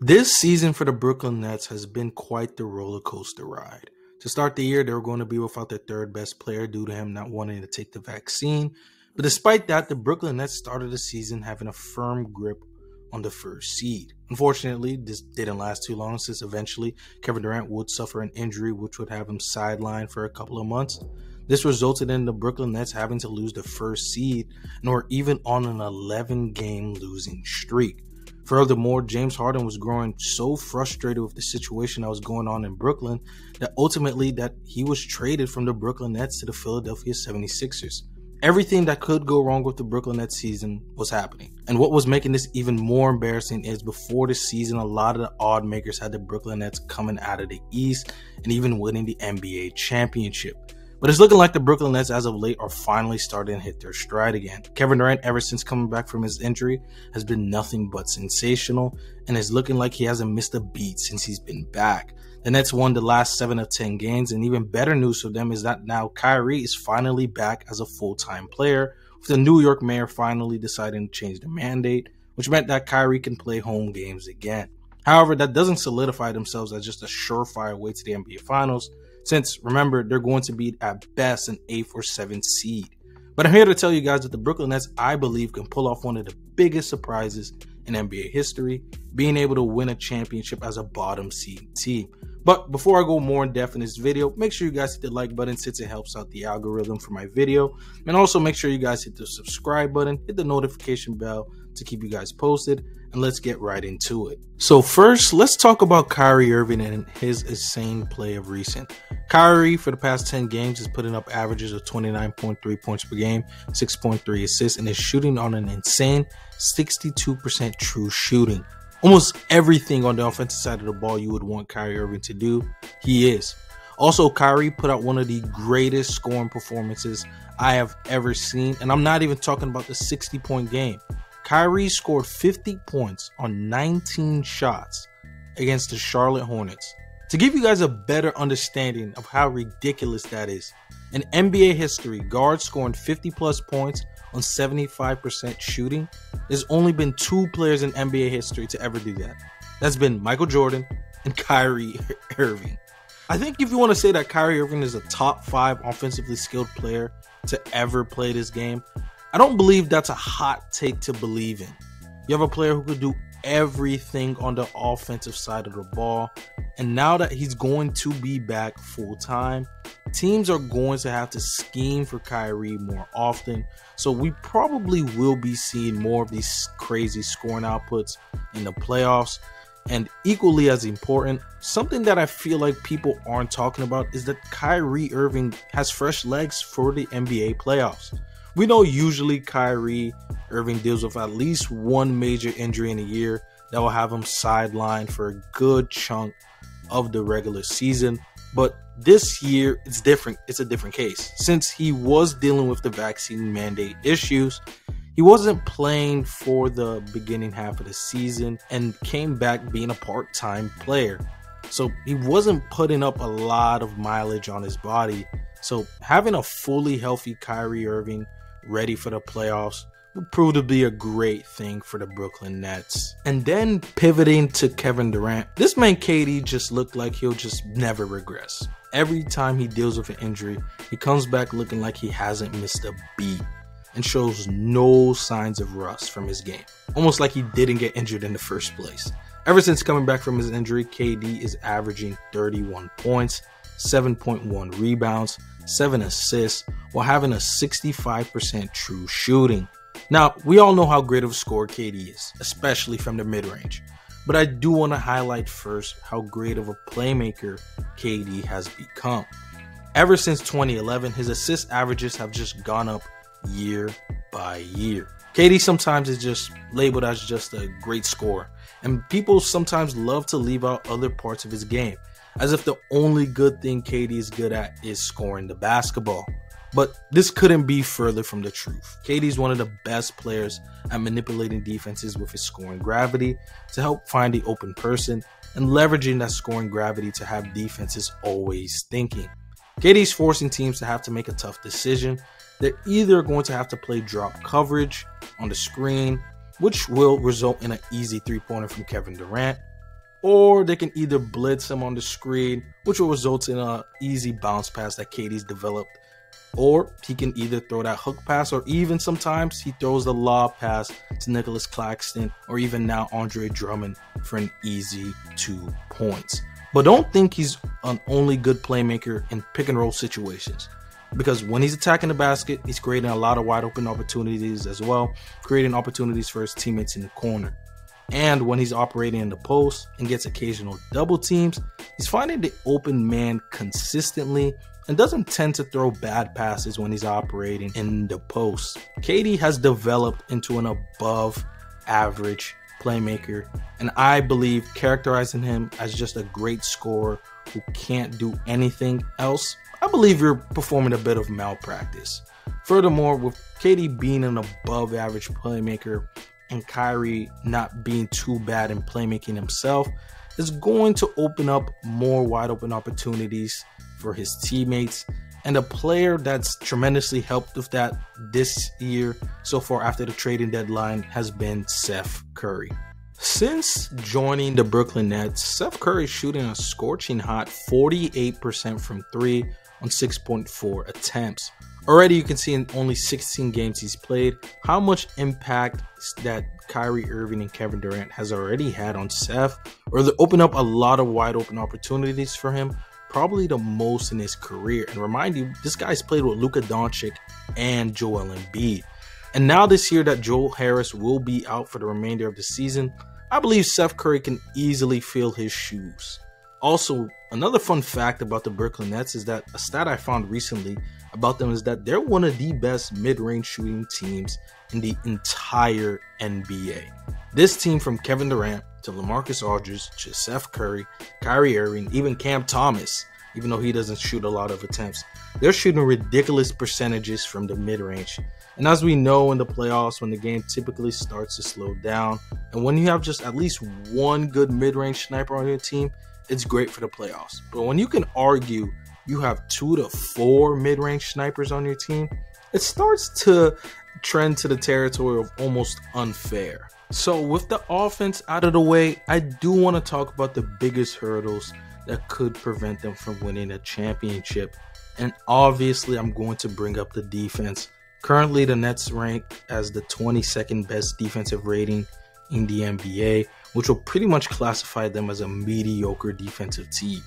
This season for the Brooklyn Nets has been quite the roller coaster ride. To start the year, they were going to be without their third best player due to him not wanting to take the vaccine. But despite that, the Brooklyn Nets started the season having a firm grip on the first seed. Unfortunately, this didn't last too long, since eventually Kevin Durant would suffer an injury which would have him sidelined for a couple of months. This resulted in the Brooklyn Nets having to lose the first seed and were even on an 11-game losing streak. Furthermore, James Harden was growing so frustrated with the situation that was going on in Brooklyn that ultimately he was traded from the Brooklyn Nets to the Philadelphia 76ers. Everything that could go wrong with the Brooklyn Nets season was happening. And what was making this even more embarrassing is before the season, a lot of the odd makers had the Brooklyn Nets coming out of the East and even winning the NBA championship. But it's looking like the Brooklyn Nets as of late are finally starting to hit their stride again. Kevin Durant, ever since coming back from his injury, has been nothing but sensational, and it's looking like he hasn't missed a beat since he's been back. The Nets won the last 7 of 10 games, and even better news for them is that now Kyrie is finally back as a full-time player, with the New York mayor finally deciding to change the mandate, which meant that Kyrie can play home games again. However, that doesn't solidify themselves as just a surefire way to the NBA Finals, since, remember, they're going to be at best an 8th or 7th seed. But I'm here to tell you guys that the Brooklyn Nets, I believe, can pull off one of the biggest surprises in NBA history, being able to win a championship as a bottom seed team. But before I go more in depth in this video, make sure you guys hit the like button since it helps out the algorithm for my video. And also make sure you guys hit the subscribe button, hit the notification bell to keep you guys posted. And let's get right into it. So first, let's talk about Kyrie Irving and his insane play of recent. Kyrie, for the past 10 games, is putting up averages of 29.3 points per game, 6.3 assists, and is shooting on an insane 62% true shooting. Almost everything on the offensive side of the ball you would want Kyrie Irving to do, he is. Also, Kyrie put out one of the greatest scoring performances I have ever seen, and I'm not even talking about the 60-point game. Kyrie scored 50 points on 19 shots against the Charlotte Hornets. To give you guys a better understanding of how ridiculous that is, in NBA history, guards scoring 50-plus points on 75% shooting, there's only been 2 players in NBA history to ever do that. That's been Michael Jordan and Kyrie Irving. I think if you want to say that Kyrie Irving is a top 5 offensively skilled player to ever play this game, I don't believe that's a hot take to believe in. You have a player who could do everything on the offensive side of the ball, and now that he's going to be back full time, teams are going to have to scheme for Kyrie more often, so we probably will be seeing more of these crazy scoring outputs in the playoffs. And equally as important, something that I feel like people aren't talking about is that Kyrie Irving has fresh legs for the NBA playoffs. We know usually Kyrie Irving deals with at least one major injury in a year that will have him sidelined for a good chunk of the regular season. But this year, it's different. It's a different case. Since he was dealing with the vaccine mandate issues, he wasn't playing for the beginning half of the season and came back being a part-time player. So he wasn't putting up a lot of mileage on his body. So having a fully healthy Kyrie Irving ready for the playoffs would prove to be a great thing for the Brooklyn Nets. And then pivoting to Kevin Durant, this man KD just looked like he'll just never regress. Every time he deals with an injury, he comes back looking like he hasn't missed a beat and shows no signs of rust from his game, almost like he didn't get injured in the first place. Ever since coming back from his injury, KD is averaging 31 points, 7.1 rebounds, 7 assists, while having a 65% true shooting. Now, we all know how great of a scorer KD is, especially from the mid-range. But I do want to highlight first how great of a playmaker KD has become. Ever since 2011, his assist averages have just gone up year by year. KD sometimes is just labeled as just a great scorer, and people sometimes love to leave out other parts of his game, as if the only good thing KD is good at is scoring the basketball. But this couldn't be further from the truth. KD is one of the best players at manipulating defenses with his scoring gravity to help find the open person and leveraging that scoring gravity to have defenses always thinking. KD is forcing teams to have to make a tough decision. They're either going to have to play drop coverage on the screen, which will result in an easy 3-pointer from Kevin Durant, or they can either blitz him on the screen, which will result in an easy bounce pass that KD's developed, or he can either throw that hook pass, or even sometimes he throws the lob pass to Nicholas Claxton or even now Andre Drummond for an easy 2 points. But don't think he's an only good playmaker in pick and roll situations, because when he's attacking the basket, he's creating a lot of wide open opportunities as well, creating opportunities for his teammates in the corner. And when he's operating in the post and gets occasional double teams, he's finding the open man consistently and doesn't tend to throw bad passes when he's operating in the post. KD has developed into an above average playmaker, and I believe characterizing him as just a great scorer who can't do anything else, I believe you're performing a bit of malpractice. Furthermore, with KD being an above average playmaker and Kyrie not being too bad in playmaking himself, is going to open up more wide open opportunities for his teammates. And a player that's tremendously helped with that this year so far after the trading deadline has been Seth Curry. Since joining the Brooklyn Nets, Seth Curry is shooting a scorching hot 48% from 3 on 6.4 attempts. Already you can see in only 16 games he's played how much impact that Kyrie Irving and Kevin Durant has already had on Seth, or they open up a lot of wide open opportunities for him, probably the most in his career. And remind you, this guy's played with Luka Doncic and Joel Embiid. And now this year that Joe Harris will be out for the remainder of the season, I believe Seth Curry can easily fill his shoes. Also, another fun fact about the Brooklyn Nets is that a stat I found recently about them is that they're one of the best mid-range shooting teams in the entire NBA. This team, from Kevin Durant to LaMarcus Aldridge to Seth Curry, Kyrie Irving, even Cam Thomas, even though he doesn't shoot a lot of attempts, they're shooting ridiculous percentages from the mid-range. And as we know in the playoffs, when the game typically starts to slow down, and when you have just at least one good mid-range sniper on your team, it's great for the playoffs. But when you can argue you have 2 to 4 mid-range snipers on your team, it starts to trend to the territory of almost unfair. So with the offense out of the way, I do want to talk about the biggest hurdles that could prevent them from winning a championship. And obviously, I'm going to bring up the defense. Currently, the Nets rank as the 22nd best defensive rating in the NBA, which will pretty much classify them as a mediocre defensive team.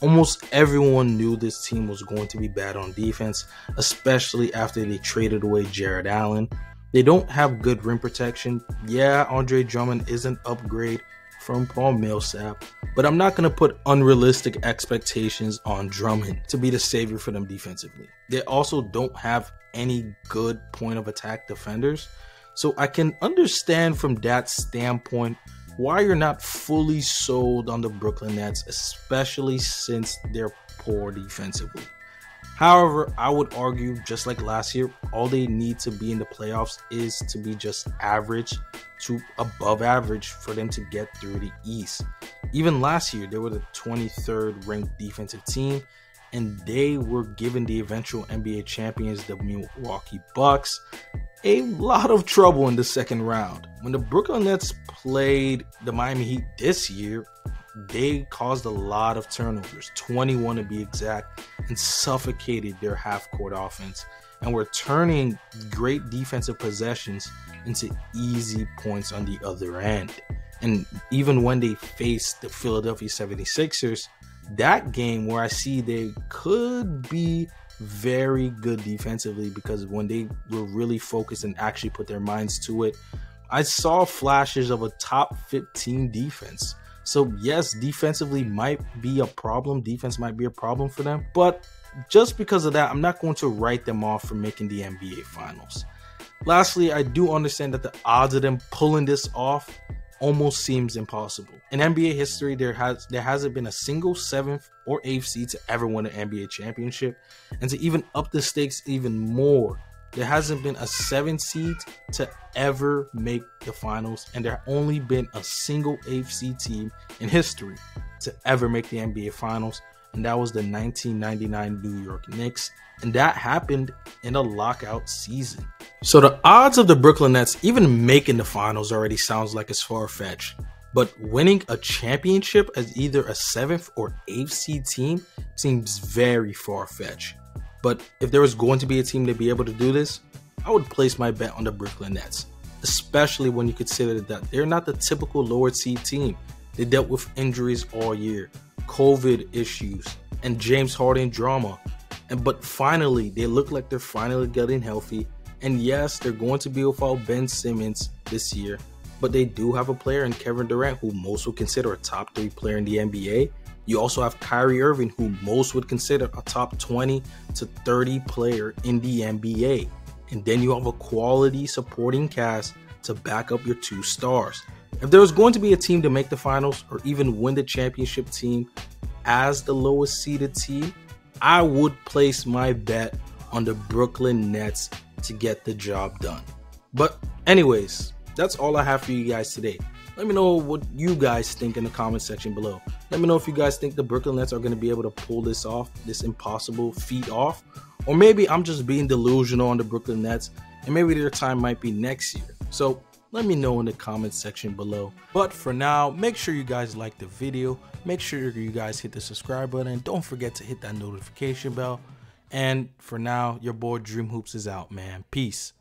Almost everyone knew this team was going to be bad on defense, especially after they traded away Jared Allen. They don't have good rim protection. Yeah, Andre Drummond is an upgrade from Paul Millsap, but I'm not going to put unrealistic expectations on Drummond to be the savior for them defensively. They also don't have any good point of attack defenders, so I can understand from that standpoint why you're not fully sold on the Brooklyn Nets, especially since they're poor defensively. However, I would argue, just like last year, all they need to be in the playoffs is to be just average to above average for them to get through the East. Even last year, they were the 23rd ranked defensive team, and they were given the eventual NBA champions, the Milwaukee Bucks, a lot of trouble in the second round. When the Brooklyn Nets played the Miami Heat this year, they caused a lot of turnovers, 21 to be exact, and suffocated their half-court offense, and were turning great defensive possessions into easy points on the other end. And even when they faced the Philadelphia 76ers, that game where I see they could be very good defensively, because when they were really focused and actually put their minds to it, I saw flashes of a top 15 defense. So yes, defensively might be a problem. Defense might be a problem for them. But just because of that, I'm not going to write them off for making the NBA Finals. Lastly, I do understand that the odds of them pulling this off almost seems impossible. In NBA history, there hasn't been a single 7th or 8th seed to ever win an NBA championship. And to even up the stakes even more, there hasn't been a 7th seed to ever make the finals, and there only been a single 8th seed team in history to ever make the NBA Finals, and that was the 1999 New York Knicks, and that happened in a lockout season. So the odds of the Brooklyn Nets even making the finals already sounds like it's far-fetched. But winning a championship as either a 7th or 8th seed team seems very far-fetched. But if there was going to be a team to be able to do this, I would place my bet on the Brooklyn Nets, especially when you consider that they're not the typical lower seed team. They dealt with injuries all year, COVID issues, and James Harden drama. But finally, they look like they're finally getting healthy. And yes, they're going to be without Ben Simmons this year, but they do have a player in Kevin Durant who most would consider a top 3 player in the NBA. You also have Kyrie Irving, who most would consider a top 20 to 30 player in the NBA. And then you have a quality supporting cast to back up your 2 stars. If there was going to be a team to make the finals or even win the championship team as the lowest seeded team, I would place my bet on the Brooklyn Nets to get the job done. But anyways, that's all I have for you guys today. Let me know what you guys think in the comment section below. Let me know if you guys think the Brooklyn Nets are going to be able to pull this off, this impossible feat off. Or maybe I'm just being delusional on the Brooklyn Nets and maybe their time might be next year. So let me know in the comment section below. But for now, make sure you guys like the video. Make sure you guys hit the subscribe button. And don't forget to hit that notification bell. And for now, your boy Dream Hoops is out, man. Peace.